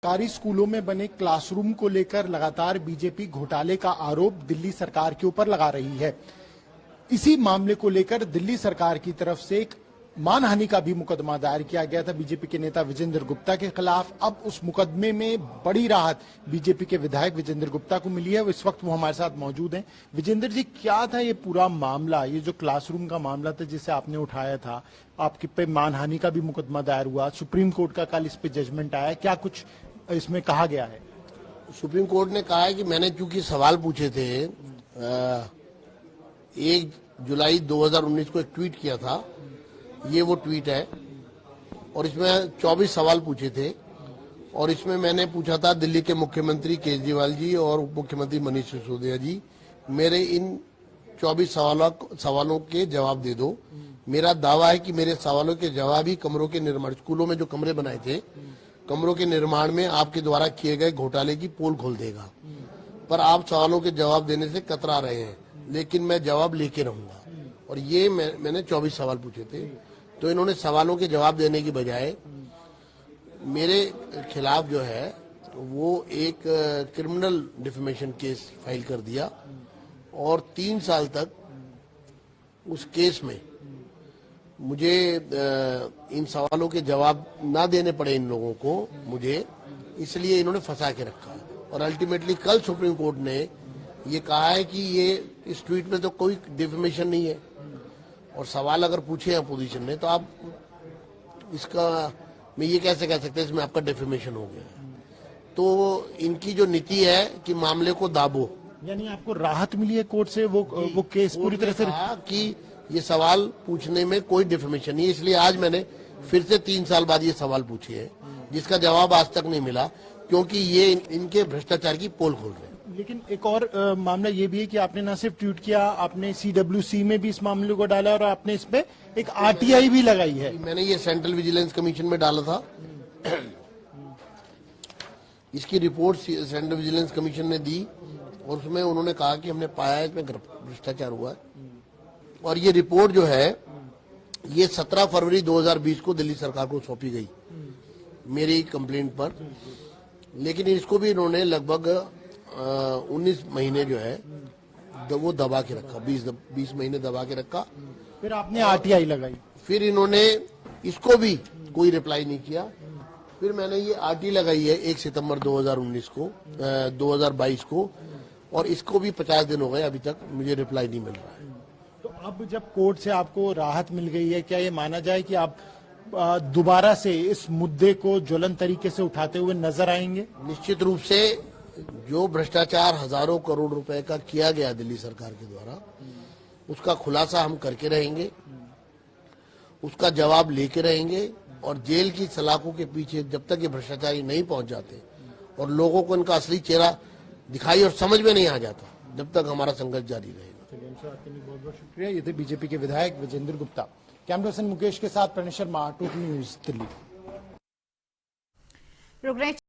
सरकारी स्कूलों में बने क्लासरूम को लेकर लगातार बीजेपी घोटाले का आरोप दिल्ली सरकार के ऊपर लगा रही है। इसी मामले को लेकर दिल्ली सरकार की तरफ से एक मानहानि का भी मुकदमा दायर किया गया था बीजेपी के नेता विजेंद्र गुप्ता के खिलाफ। अब उस मुकदमे में बड़ी राहत बीजेपी के विधायक विजेंद्र गुप्ता को मिली है। इस वक्त वो हमारे साथ मौजूद हैं। विजेंद्र जी, क्या था ये पूरा मामला, ये जो क्लासरूम का मामला था जिसे आपने उठाया था, आपके पे मानहानि का भी मुकदमा दायर हुआ, सुप्रीम कोर्ट का कल इस पे जजमेंट आया, क्या कुछ इसमें कहा गया है? सुप्रीम कोर्ट ने कहा है कि मैंने चूंकि सवाल पूछे थे, 1 जुलाई 2019 को एक ट्वीट किया था, ये वो ट्वीट है, और इसमें 24 सवाल पूछे थे। और इसमें मैंने पूछा था दिल्ली के मुख्यमंत्री केजरीवाल जी और उप मुख्यमंत्री मनीष सिसोदिया जी, मेरे इन 24 सवालों के जवाब दे दो। मेरा दावा है कि मेरे सवालों के जवाब ही कमरों के निर्माण, स्कूलों में जो कमरे बनाए थे, कमरों के निर्माण में आपके द्वारा किए गए घोटाले की पोल खोल देगा। पर आप सवालों के जवाब देने से कतरा रहे हैं, लेकिन मैं जवाब लेके रहूंगा। और ये मैंने 24 सवाल पूछे थे, तो इन्होंने सवालों के जवाब देने की बजाय मेरे खिलाफ जो है वो एक क्रिमिनल डिफेमेशन केस फाइल कर दिया, और 3 साल तक उस केस में मुझे इन सवालों के जवाब ना देने पड़े इन लोगों को मुझे, इसलिए इन्होंने फंसा के रखा। और अल्टीमेटली कल सुप्रीम कोर्ट ने ये कहा है कि ये इस ट्वीट में तो कोई डिफेमेशन नहीं है, और सवाल अगर पूछे अपोजिशन ने तो आप इसका मैं ये कैसे कह सकते हैं इसमें आपका डिफेमेशन हो गया। तो इनकी जो नीति है कि मामले को दाबो, यानी आपको राहत मिली है कोर्ट से, वो केस पूरी तरह से कि ये सवाल पूछने में कोई डिफेमेशन नहीं है। इसलिए आज मैंने फिर से 3 साल बाद ये सवाल पूछे हैं, जिसका जवाब आज तक नहीं मिला, क्योंकि ये इनके भ्रष्टाचार की पोल खोल रहे हैं। लेकिन एक और मामला ये भी है कि आपने न सिर्फ ट्वीट किया, आपने CWC में भी इस मामले को डाला और आपने इस पे एक RTI भी लगाई है। मैंने ये सेंट्रल विजिलेंस कमीशन में डाला था। इसकी रिपोर्ट सेंट्रल विजिलेंस कमीशन ने दी, और उसमें उन्होंने कहा कि हमने पाया है इसमें भ्रष्टाचार हुआ है। और ये रिपोर्ट जो है ये 17 फरवरी 2020 को दिल्ली सरकार को सौंपी गई मेरी कंप्लेंट पर, लेकिन इसको भी इन्होंने लगभग 19 महीने जो है वो दबा के रखा, 20 महीने दबा के रखा। फिर आपने RTI लगाई, फिर इन्होंने इसको भी कोई रिप्लाई नहीं किया। फिर मैंने ये RTI लगाई है 1 सितंबर 2019 को 2022 को, और इसको भी 50 दिन हो गए, अभी तक मुझे रिप्लाई नहीं मिल रहा है। तो अब जब कोर्ट से आपको राहत मिल गई है, क्या ये माना जाए कि आप दोबारा से इस मुद्दे को ज्वलंत तरीके से उठाते हुए नजर आएंगे? निश्चित रूप से जो भ्रष्टाचार हजारों करोड़ रुपए का किया गया दिल्ली सरकार के द्वारा, उसका खुलासा हम करके रहेंगे, उसका जवाब लेके रहेंगे। और जेल की सलाखों के पीछे जब तक ये भ्रष्टाचारी नहीं पहुंच जाते और लोगों को इनका असली चेहरा दिखाई और समझ में नहीं आ जाता, जब तक हमारा संघर्ष जारी रहेगा। बहुत बहुत शुक्रिया। ये थे बीजेपी के विधायक विजेंद्र गुप्ता। कैमरा पर्सन मुकेश के साथ प्रणेश शर्मा, टोटल न्यूज दिल्ली।